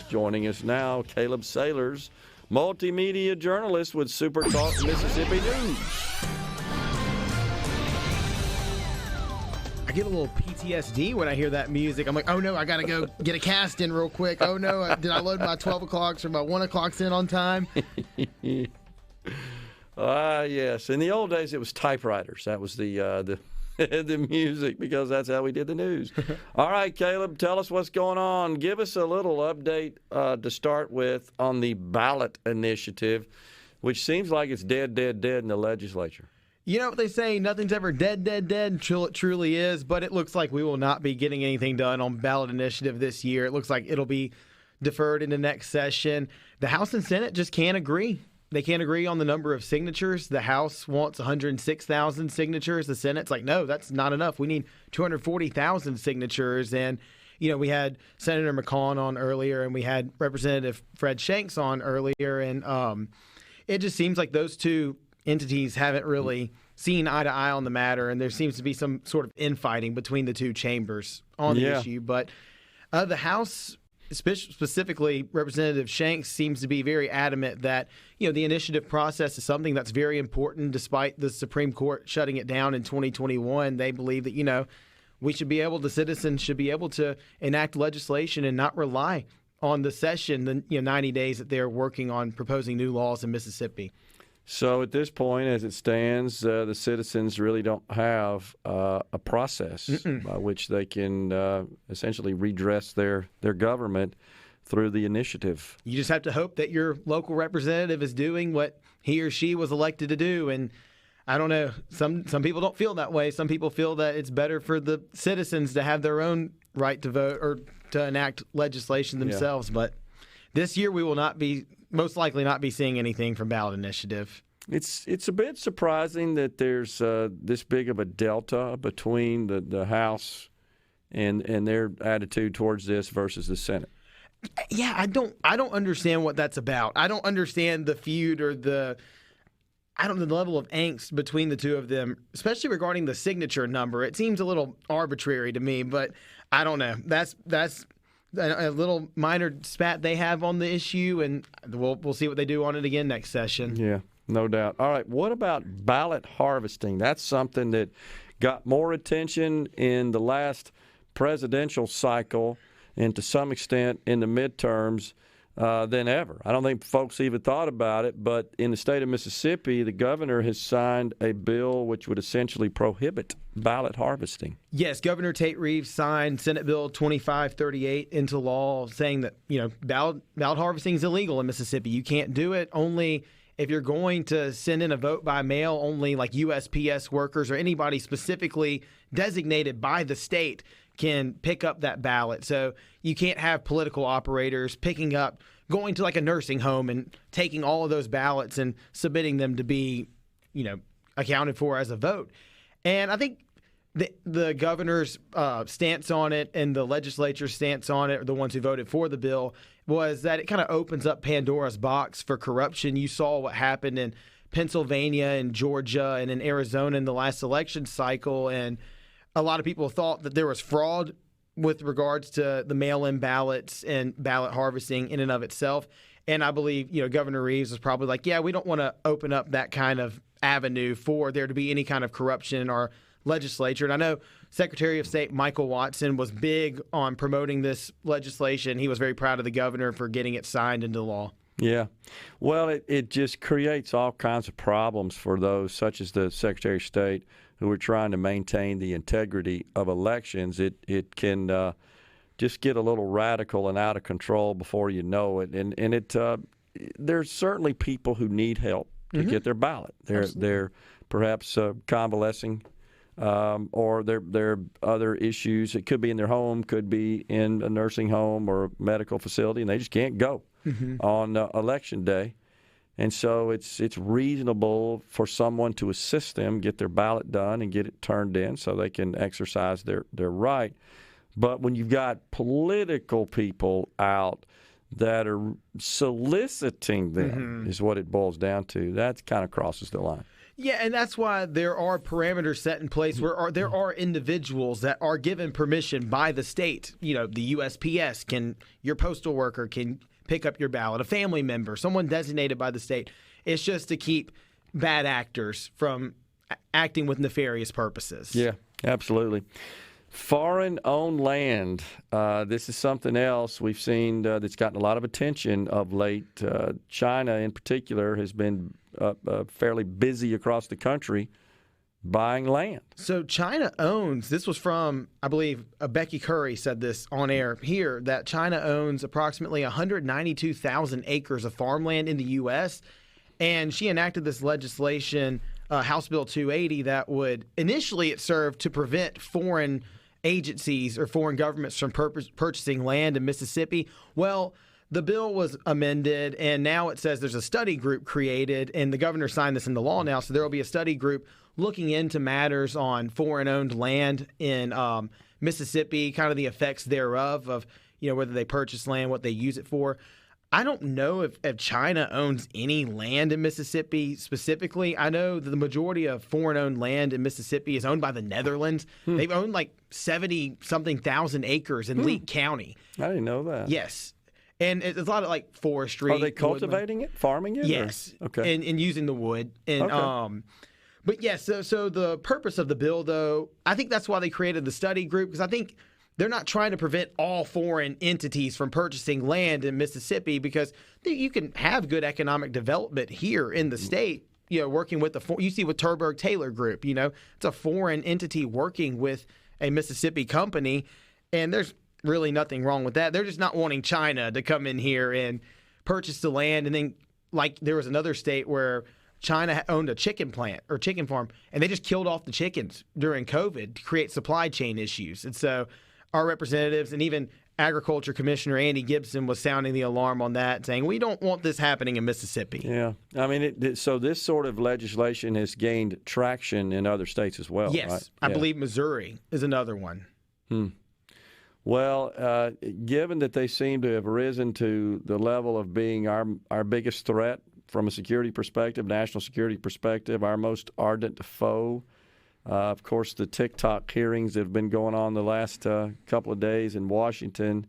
Joining us now, Caleb Sailors, Multimedia Journalist with SuperTalk Mississippi News. I get a little PTSD when I hear that music. I'm like, oh no, I got to go get a cast in real quick. Oh no, did I load my 12 o'clocks or my 1 o'clocks in on time? Yes. In the old days, it was typewriters. That was the the music, because that's how we did the news. All right, Caleb, tell us what's going on. Give us a little update to start with on the ballot initiative, which seems like it's dead in the legislature. You know what they say, nothing's ever dead until it truly is, but it looks like we will not be getting anything done on ballot initiative this year. It looks like it'll be deferred into next session. The House and Senate just can't agree. They can't agree on the number of signatures. The House wants 106,000 signatures. The Senate's like, no, that's not enough. We need 240,000 signatures. And, you know, we had Senator McCaughan on earlier, and we had Representative Fred Shanks on earlier, and it just seems like those two entities haven't really seen eye to eye on the matter, and there seems to be some sort of infighting between the two chambers on the issue. But the House, specifically Representative Shanks, seems to be very adamant that, you know, the initiative process is something that's very important. Despite the Supreme Court shutting it down in 2021, they believe that, you know, citizens should be able to enact legislation and not rely on the session, the 90 days that they're working on proposing new laws in Mississippi. So at this point, as it stands, the citizens really don't have a process by which they can essentially redress their government through the initiative. You just have to hope that your local representative is doing what he or she was elected to do. And I don't know, some people don't feel that way. Some people feel that it's better for the citizens to have their own right to vote or to enact legislation themselves. But this year we will most likely not be seeing anything from ballot initiative. It's a bit surprising that there's this big of a delta between the House and their attitude towards this versus the Senate. Yeah, I don't understand what that's about. I don't understand the feud or the level of angst between the two of them, especially regarding the signature number. It seems a little arbitrary to me, but I don't know. That's a little minor spat they have on the issue, and we'll see what they do on it again next session. Yeah, no doubt. All right, what about ballot harvesting? That's something that got more attention in the last presidential cycle and to some extent in the midterms than ever. I don't think folks even thought about it, but in the state of Mississippi, the governor has signed a bill which would essentially prohibit ballot harvesting. Yes, Governor Tate Reeves signed Senate Bill 2538 into law, saying that, you know, ballot harvesting is illegal in Mississippi. You can't do it. Only if you're going to send in a vote by mail, only like USPS workers or anybody specifically designated by the state can pick up that ballot. So you can't have political operators going to like a nursing home and taking all of those ballots and submitting them to be, you know, accounted for as a vote. And I think the governor's stance on it and the legislature's stance on it, or the ones who voted for the bill, was that it kind of opens up Pandora's box for corruption. You saw what happened in Pennsylvania and Georgia and in Arizona in the last election cycle, and a lot of people thought that there was fraud with regards to the mail-in ballots and ballot harvesting in and of itself. And I believe, you know, Governor Reeves was probably like, yeah, we don't want to open up that kind of avenue for there to be any kind of corruption in our legislature. And I know Secretary of State Michael Watson was big on promoting this legislation. He was very proud of the governor for getting it signed into law. Yeah. Well, it just creates all kinds of problems for those, such as the Secretary of State, who are trying to maintain the integrity of elections. It can just get a little radical and out of control before you know it. And there's certainly people who need help to get their ballot. They're perhaps convalescing, or there are other issues. It could be in their home, could be in a nursing home or a medical facility, and they just can't go on Election Day. And so it's reasonable for someone to assist them get their ballot done and get it turned in so they can exercise their right. But when you've got political people out that are soliciting them is what it boils down to, that kind of crosses the line. Yeah, and that's why there are parameters set in place where there are individuals that are given permission by the state. The USPS your postal worker can pick up your ballot, a family member, someone designated by the state. It's just to keep bad actors from acting with nefarious purposes. Yeah, absolutely. Foreign-owned land. This is something else we've seen that's gotten a lot of attention of late. China, in particular, has been fairly busy across the country buying land. So China owns, this was from, I believe, Becky Curry said this on air here, that China owns approximately 192,000 acres of farmland in the U.S., and she enacted this legislation, House Bill 280, that would initially it served to prevent foreign agencies or foreign governments from purchasing land in Mississippi. Well, the bill was amended, and now it says there's a study group created, and the governor signed this into law now, so there will be a study group looking into matters on foreign-owned land in Mississippi, kind of the effects thereof of whether they purchase land, what they use it for. I don't know if China owns any land in Mississippi specifically. I know that the majority of foreign-owned land in Mississippi is owned by the Netherlands. They've owned like 70-something thousand acres in Leake County. I didn't know that. Yes. And it's a lot of like forestry. Are they cultivating it, farming it? Yes. Or? Okay. And using the wood. And okay. But yes, so the purpose of the bill, though, I think that's why they created the study group, because I think they're not trying to prevent all foreign entities from purchasing land in Mississippi, because you can have good economic development here in the state, working with you see with Turberg Taylor Group, it's a foreign entity working with a Mississippi company, and there's really nothing wrong with that. They're just not wanting China to come in here and purchase the land. And then, like, there was another state where China owned a chicken plant or chicken farm, and they just killed off the chickens during COVID to create supply chain issues. And so our representatives and even Agriculture Commissioner Andy Gibson was sounding the alarm on that, saying we don't want this happening in Mississippi. Yeah. I mean, so this sort of legislation has gained traction in other states as well, yes, right? I believe Missouri is another one. Well, given that they seem to have risen to the level of being our biggest threat from a security perspective, national security perspective, our most ardent foe, of course, the TikTok hearings that have been going on the last couple of days in Washington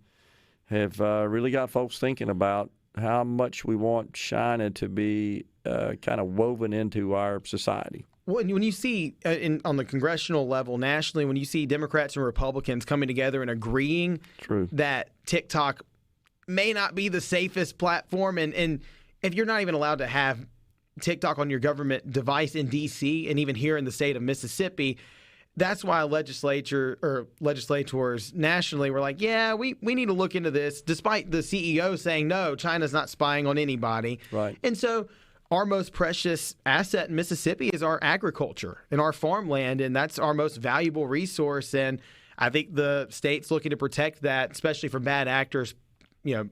have really got folks thinking about how much we want China to be kind of woven into our society. When you see on the congressional level nationally, when you see Democrats and Republicans coming together and agreeing that TikTok may not be the safest platform, and if you're not even allowed to have TikTok on your government device in D.C. and even here in the state of Mississippi, that's why legislators nationally were like, yeah, we need to look into this, despite the CEO saying, no, China's not spying on anybody. Right. And so our most precious asset in Mississippi is our agriculture and our farmland, and that's our most valuable resource. And I think the state's looking to protect that, especially from bad actors,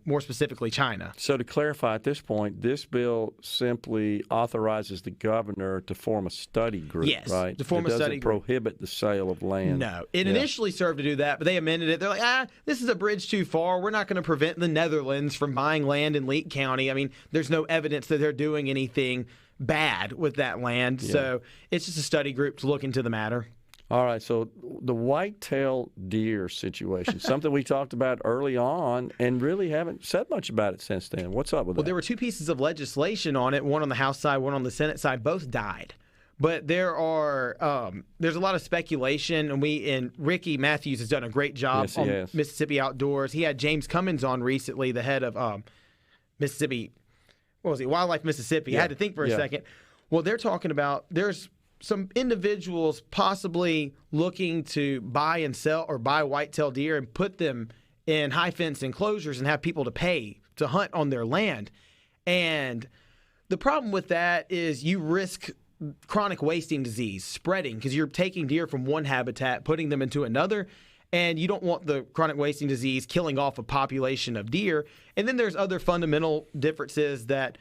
more specifically China. So to clarify at this point, this bill simply authorizes the governor to form a study group, yes, right? To form a study group. It doesn't prohibit the sale of land. No. It initially served to do that, but they amended it. They're like, this is a bridge too far. We're not going to prevent the Netherlands from buying land in Leake County. I mean, there's no evidence that they're doing anything bad with that land. Yeah. So it's just a study group to look into the matter. All right, so the white-tailed deer situation, something we talked about early on and really haven't said much about it since then. What's up with that? Well, there were two pieces of legislation on it, one on the House side, one on the Senate side. Both died. But there's a lot of speculation, and Ricky Matthews has done a great job on Mississippi Outdoors. He had James Cummins on recently, the head of Mississippi, Wildlife Mississippi. I had to think for a second. Well, they're talking about there's some individuals possibly looking to buy and sell or buy white-tailed deer and put them in high-fence enclosures and have people to pay to hunt on their land. And the problem with that is you risk chronic wasting disease spreading because you're taking deer from one habitat, putting them into another, and you don't want the chronic wasting disease killing off a population of deer. And then there's other fundamental differences that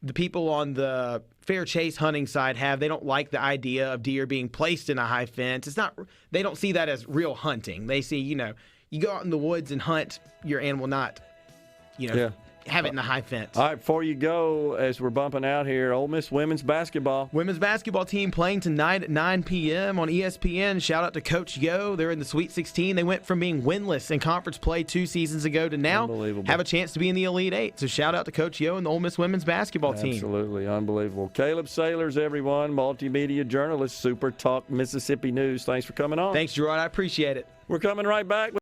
the people on the fair chase hunting side have. They don't like the idea of deer being placed in a high fence. They don't see that as real hunting. They see, you go out in the woods and hunt your animal, not, have it in the high fence. All right, before you go, as we're bumping out here, Ole Miss women's basketball. Women's basketball team playing tonight at 9 p.m. on ESPN. Shout out to Coach Yo. They're in the Sweet 16. They went from being winless in conference play 2 seasons ago to now have a chance to be in the Elite Eight. So shout out to Coach Yo and the Ole Miss women's basketball team. Absolutely unbelievable. Caleb Sailors, everyone, multimedia journalist, SuperTalk Mississippi News. Thanks for coming on. Thanks, Gerard. I appreciate it. We're coming right back.